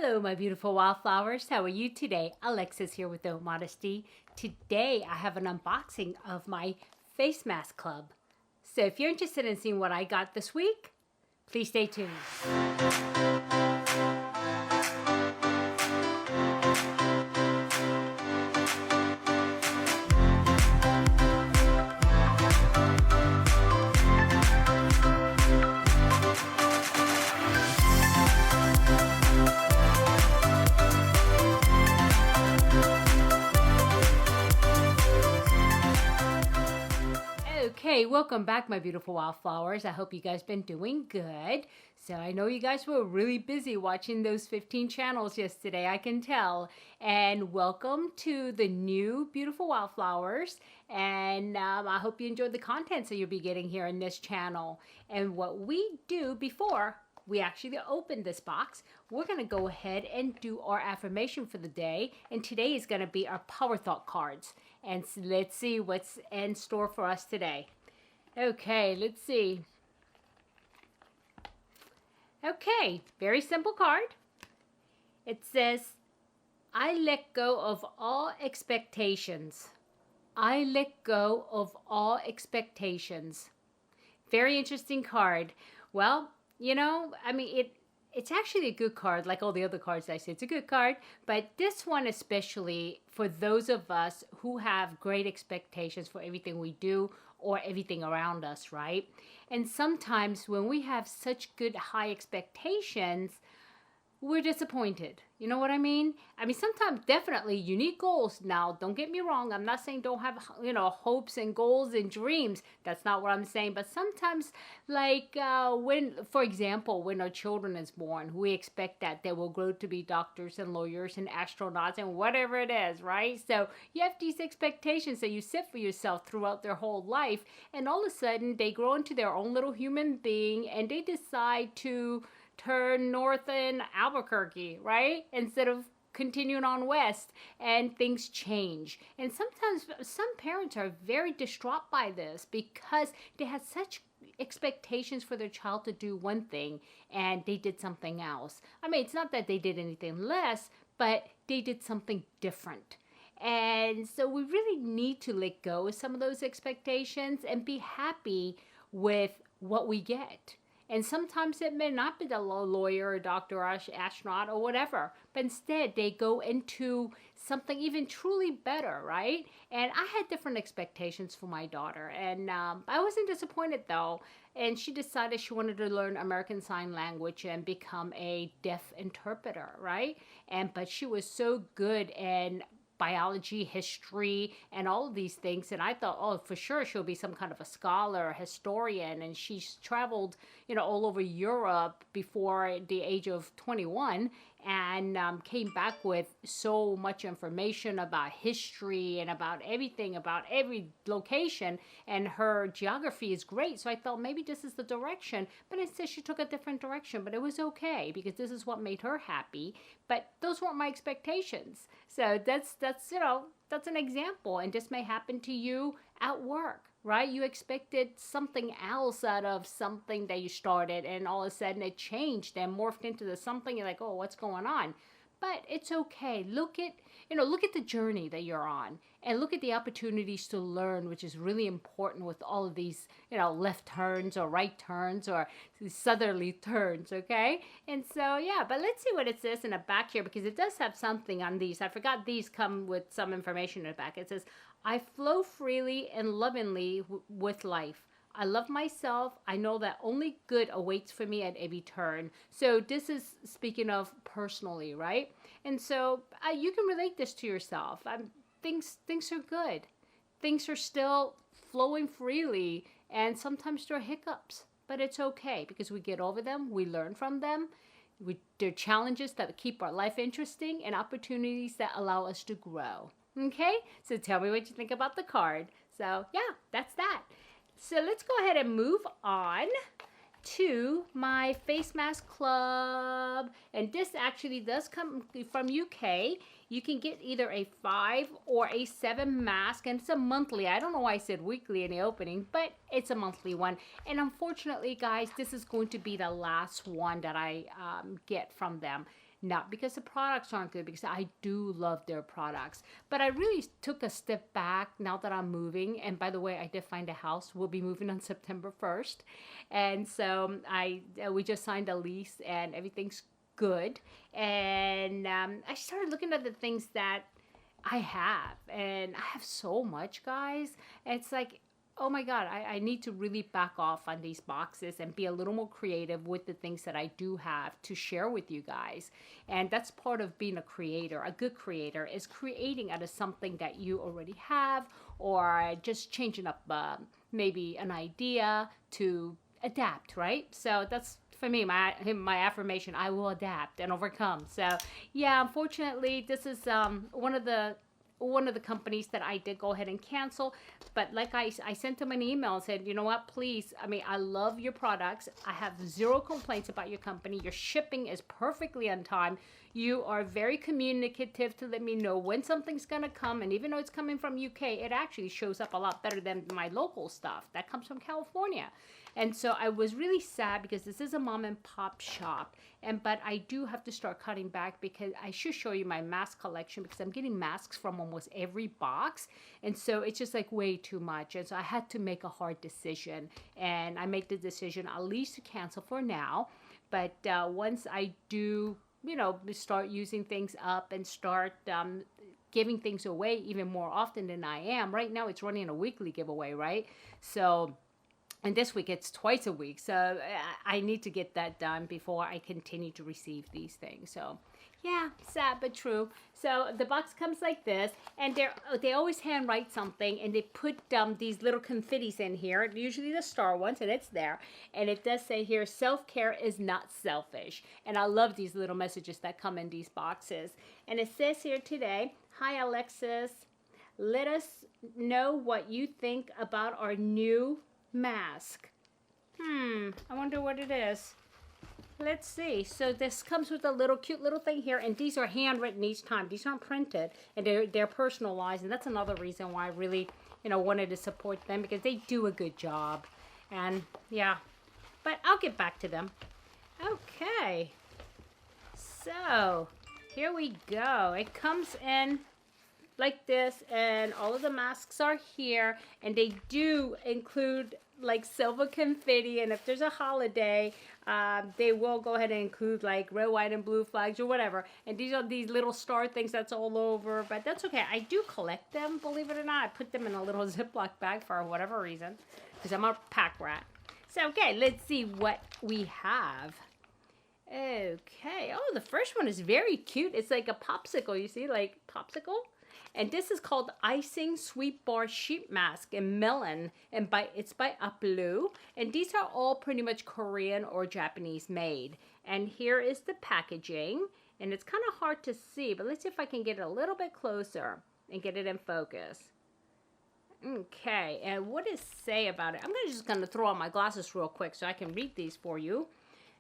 Hello, my beautiful wildflowers. How are you today? Alexis here with Modesty. Today, I have an unboxing of my face mask club. So if you're interested in seeing what I got this week, please stay tuned. Okay, welcome back, my beautiful wildflowers. I hope you guys been doing good. So I know you guys were really busy watching those 15 channels yesterday, I can tell. And welcome to the new beautiful wildflowers. And I hope you enjoyed the content that you'll be getting here in this channel. And what we do before we actually open this box, we're going to go ahead and do our affirmation for the day. And today is going to be our Power Thought cards. And so let's see what's in store for us today. Okay, let's see. Okay, very simple card. It says, I let go of all expectations. I let go of all expectations. Very interesting card. Well, you know, I mean, it's actually a good card, like all the other cards I said. It's a good card, but this one especially for those of us who have great expectations for everything we do or everything around us, right? And sometimes when we have such good high expectations, we're disappointed. You know what I mean? I mean, sometimes definitely you need goals. Now, don't get me wrong. I'm not saying don't have, you know, hopes and goals and dreams. That's not what I'm saying. But sometimes, like when, for example, when our children is born, we expect that they will grow to be doctors and lawyers and astronauts and whatever it is, right? So you have these expectations that you set for yourself throughout their whole life. And all of a sudden, they grow into their own little human being and they decide to turn north in Albuquerque, right? Instead of continuing on west, and things change. And sometimes some parents are very distraught by this because they had such expectations for their child to do one thing and they did something else. I mean, it's not that they did anything less, but they did something different. And so we really need to let go of some of those expectations and be happy with what we get. And sometimes it may not be the lawyer or doctor or astronaut or whatever, but instead they go into something even truly better, right? And I had different expectations for my daughter, and I wasn't disappointed though. And she decided she wanted to learn American Sign Language and become a deaf interpreter, right? But she was so good in biology, history, and all of these things. And I thought, oh, for sure she'll be some kind of a scholar, a historian. And she's traveled, you know, all over Europe before the age of 21 and came back with so much information about history and about everything, about every location. And her geography is great. So I thought maybe this is the direction. But instead she took a different direction. But it was okay because this is what made her happy. But those weren't my expectations. So that's you know, that's an example. And this may happen to you at work, right? You expected something else out of something that you started, and all of a sudden it changed and morphed into something. You're like, oh, what's going on? But it's okay. Look at the journey that you're on and look at the opportunities to learn, which is really important with all of these, you know, left turns or right turns or southerly turns, okay? And so, yeah, but let's see what it says in the back here because it does have something on these. I forgot these come with some information in the back. It says, I flow freely and lovingly with life. I love myself. I know that only good awaits for me at every turn. So this is speaking of personally, right? And so you can relate this to yourself. Things are good. Things are still flowing freely, and sometimes there are hiccups, but it's okay because we get over them. We learn from them. They're challenges that keep our life interesting and opportunities that allow us to grow. Okay? So tell me what you think about the card. So yeah, that's that. So let's go ahead and move on to my Face Mask Club. And this actually does come from UK. You can get either a 5 or a 7 mask, and it's a monthly. I don't know why I said weekly in the opening, but it's a monthly one. And unfortunately, guys, this is going to be the last one that I get from them. Not because the products aren't good, because I do love their products. But I really took a step back now that I'm moving. And by the way, I did find a house. We'll be moving on September 1st. And so we just signed a lease and everything's good. And I started looking at the things that I have. And I have so much, guys. It's like, oh my God, I need to really back off on these boxes and be a little more creative with the things that I do have to share with you guys. And that's part of being a creator. A good creator is creating out of something that you already have, or just changing up maybe an idea to adapt, right? So that's, for me, my affirmation: I will adapt and overcome. So yeah, unfortunately, this is one of the companies that I did go ahead and cancel. But like I sent them an email and said, you know what, please, I mean, I love your products. I have zero complaints about your company. Your shipping is perfectly on time. You are very communicative to let me know when something's going to come. And even though it's coming from UK, it actually shows up a lot better than my local stuff that comes from California. And so I was really sad because this is a mom and pop shop. But I do have to start cutting back, because I should show you my mask collection, because I'm getting masks from almost every box. And so it's just like way too much. And so I had to make a hard decision. And I made the decision at least to cancel for now. But once I do, you know, start using things up and start giving things away even more often than I am. Right now it's running a weekly giveaway, right? So... and this week it's twice a week. So I need to get that done before I continue to receive these things. So yeah, sad but true. So the box comes like this, and they always handwrite something, and they put these little confettis in here, usually the star ones, and it's there. And it does say here, self-care is not selfish. And I love these little messages that come in these boxes. And it says here today, hi Alexis, let us know what you think about our new mask. I wonder what it is. Let's see. So this comes with a little cute little thing here, and these are handwritten each time. These aren't printed, and they're personalized, and that's another reason why I really, you know, wanted to support them, because they do a good job. And yeah, but I'll get back to them. Okay, so here we go. It comes in like this, and all of the masks are here, and they do include like silver confetti, and if there's a holiday, they will go ahead and include like red, white, and blue flags or whatever. And these are these little star things that's all over, but that's okay. I do collect them, believe it or not. I put them in a little Ziploc bag for whatever reason, because I'm a pack rat. So okay, let's see what we have. Okay, oh, the first one is very cute. It's like a popsicle, you see, like popsicle. And this is called Icing Sweet Bar Sheet Mask in Melon, and it's by Allure. And these are all pretty much Korean or Japanese made. And here is the packaging, and it's kind of hard to see, but let's see if I can get it a little bit closer and get it in focus. Okay, and what does it say about it? I'm just going to throw on my glasses real quick so I can read these for you.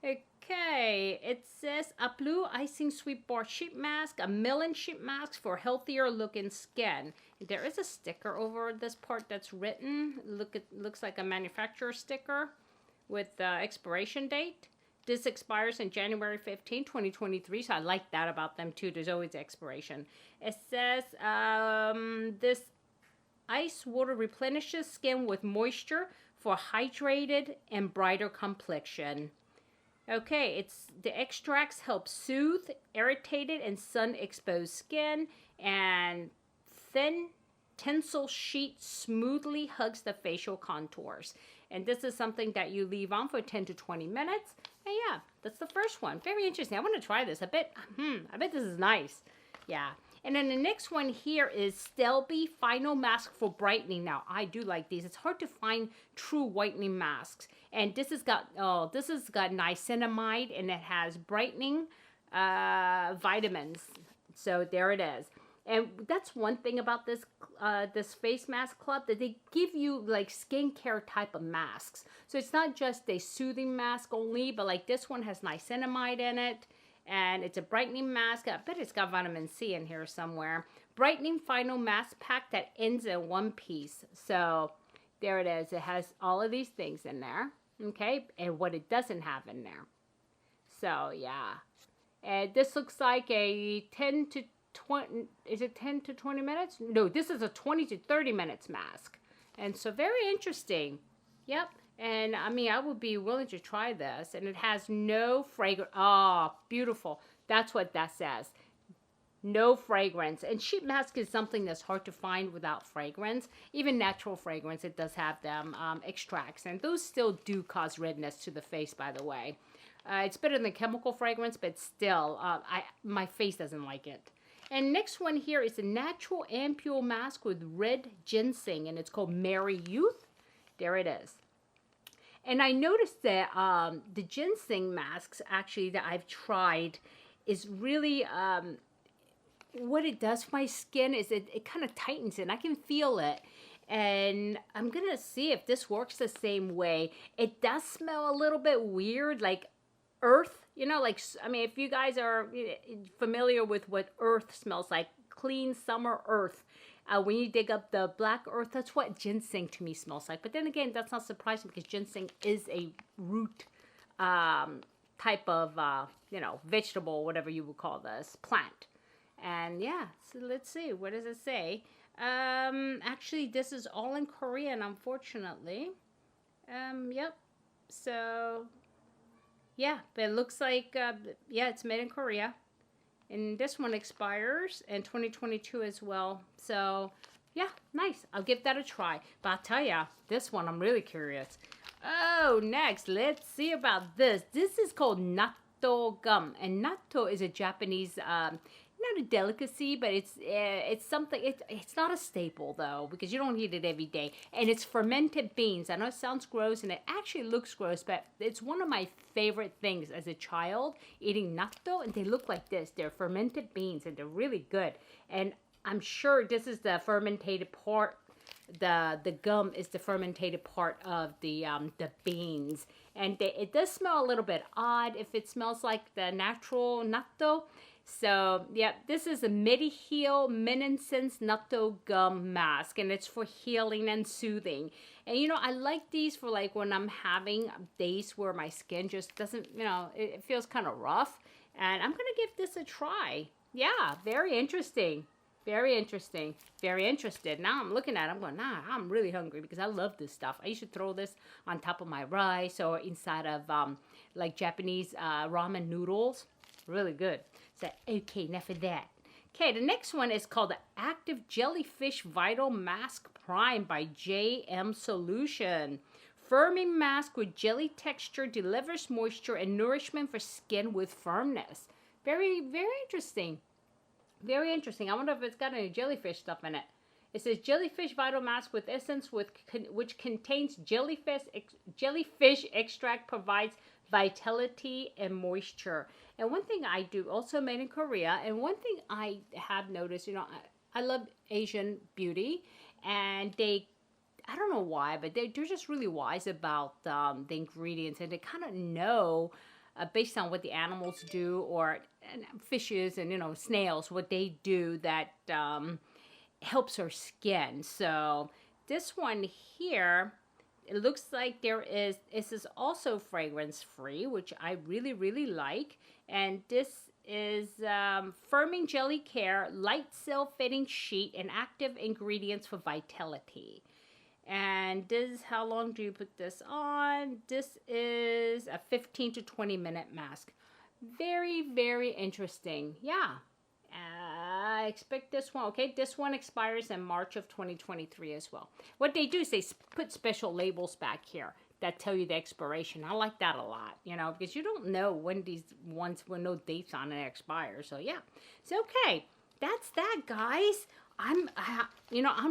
Okay, it says Allure Icing Sweet Bar Sheet Mask, a melon sheet mask for healthier looking skin. There is a sticker over this part that's written. Looks like a manufacturer sticker with the expiration date. This expires in January 15, 2023, so I like that about them too. There's always expiration. It says this ice water replenishes skin with moisture for hydrated and brighter complexion. Okay, the extracts help soothe irritated and sun-exposed skin, and thin tensile sheet smoothly hugs the facial contours. And this is something that you leave on for 10 to 20 minutes. And yeah, that's the first one. Very interesting. I want to try this. I bet this is nice. Yeah. And then the next one here is Stelby Final Mask for Brightening. Now, I do like these. It's hard to find true whitening masks. And this has got niacinamide, and it has brightening vitamins. So there it is. And that's one thing about this Facemask Club, that they give you like skincare type of masks. So it's not just a soothing mask only, but like this one has niacinamide in it. And it's a brightening mask. I bet it's got vitamin C in here somewhere. Brightening final mask pack that ends in one piece. So there it is. It has all of these things in there. Okay. And what it doesn't have in there. So yeah. And this looks like a 10 to 20, is it 10 to 20 minutes? No, this is a 20 to 30 minutes mask. And so very interesting. Yep. And I mean, I would be willing to try this. And it has no fragrance. Ah, beautiful. That's what that says. No fragrance. And sheet mask is something that's hard to find without fragrance. Even natural fragrance, it does have them extracts. And those still do cause redness to the face, by the way. It's better than chemical fragrance, but still, my face doesn't like it. And next one here is a natural ampule mask with red ginseng, and it's called Merry Youth. There it is. And I noticed that the ginseng masks, actually, that I've tried is really, what it does for my skin is it kind of tightens it, and I can feel it. And I'm going to see if this works the same way. It does smell a little bit weird, like earth, you know, like, I mean, if you guys are familiar with what earth smells like, clean summer earth, when you dig up the black earth, that's what ginseng to me smells like. But then again, that's not surprising because ginseng is a root type of, you know, vegetable, whatever you would call this, plant. And yeah, so let's see, what does it say? Actually, this is all in Korean, unfortunately. Yep, so yeah, but it looks like, yeah, it's made in Korea. And this one expires in 2022 as well. So, yeah, nice. I'll give that a try. But I'll tell ya, this one, I'm really curious. Oh, next, let's see about this. This is called natto gum. And natto is a Japanese, not a delicacy, but it's something, it's not a staple though, because you don't eat it every day. And it's fermented beans. I know it sounds gross and it actually looks gross, but it's one of my favorite things as a child, eating natto, and they look like this. They're fermented beans and they're really good. And I'm sure this is the fermented part, the gum is the fermented part of the beans. And it does smell a little bit odd if it smells like the natural natto. So, yeah, this is a Mediheal Minensense Natto Gum Mask, and it's for healing and soothing. And, you know, I like these for, like, when I'm having days where my skin just doesn't, you know, it feels kind of rough. And I'm going to give this a try. Yeah, very interesting. Very interesting. Very interested. Now I'm looking at it, I'm going, nah, I'm really hungry because I love this stuff. I used to throw this on top of my rice or inside of, like, Japanese ramen noodles. Really good. So, okay, enough of that. Okay, the next one is called the Active Jellyfish Vital Mask Prime by JM Solution. Firming mask with jelly texture delivers moisture and nourishment for skin with firmness. Very, very interesting. Very interesting. I wonder if it's got any jellyfish stuff in it. It says Jellyfish Vital Mask with Essence which contains jellyfish extract, provides vitality and moisture. And one thing I do, also made in Korea, and one thing I have noticed, you know, I love Asian beauty, and they, I don't know why, but they're just really wise about the ingredients, and they kind of know based on what the animals do, or fishes and, you know, snails, what they do that helps our skin. So this one here, it looks like this is also fragrance free, which I really, really like. And this is Firming Jelly Care Light Cell Fitting Sheet and active ingredients for vitality. And this is, how long do you put this on? This is a 15 to 20 minute mask. Very, very interesting. Yeah. I expect this one. Okay, this one expires in March of 2023 as well. What they do is they put special labels back here that tell you the expiration. I like that a lot, you know, because you don't know when these ones with no dates on it expire. So yeah, so okay, that's that, guys. I'm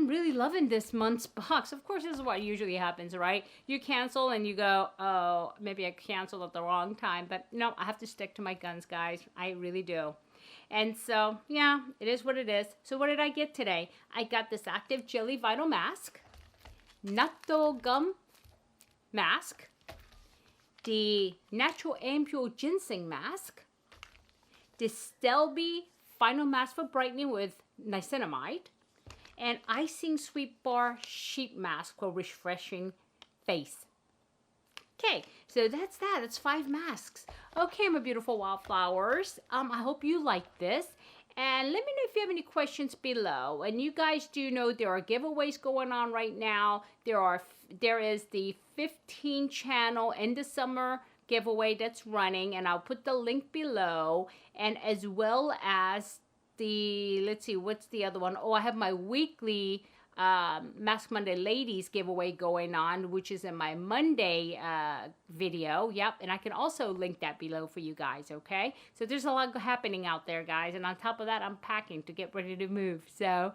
really loving this month's box. Of course, this is what usually happens, right? You cancel and you go, oh, maybe I canceled at the wrong time. But no, I have to stick to my guns, guys. I really do. And so, yeah, it is what it is. So what did I get today? I got this Active Jelly Vital Mask, Natto Gum Mask, the Natural Ampule Ginseng Mask, the Stelby Final Mask for Brightening with Niacinamide, and Icing Sweet Bar Sheet Mask for refreshing face. Okay, so that's that. That's 5 masks. Okay, my beautiful wildflowers. I hope you like this. And let me know if you have any questions below. And you guys do know there are giveaways going on right now. There is the 15 channel end of summer giveaway that's running, and I'll put the link below, and as well as the, let's see, what's the other one? Oh, I have my weekly Mask Monday Ladies giveaway going on, which is in my Monday video. Yep, and I can also link that below for you guys, okay? So there's a lot happening out there, guys, and on top of that, I'm packing to get ready to move. So,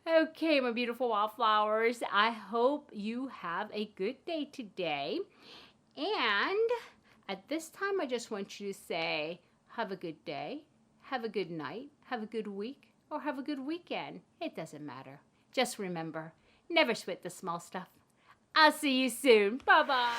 okay, my beautiful wildflowers, I hope you have a good day today. And at this time, I just want you to say, have a good day, have a good night, have a good week, or have a good weekend. It doesn't matter. Just remember, never sweat the small stuff. I'll see you soon. Bye-bye.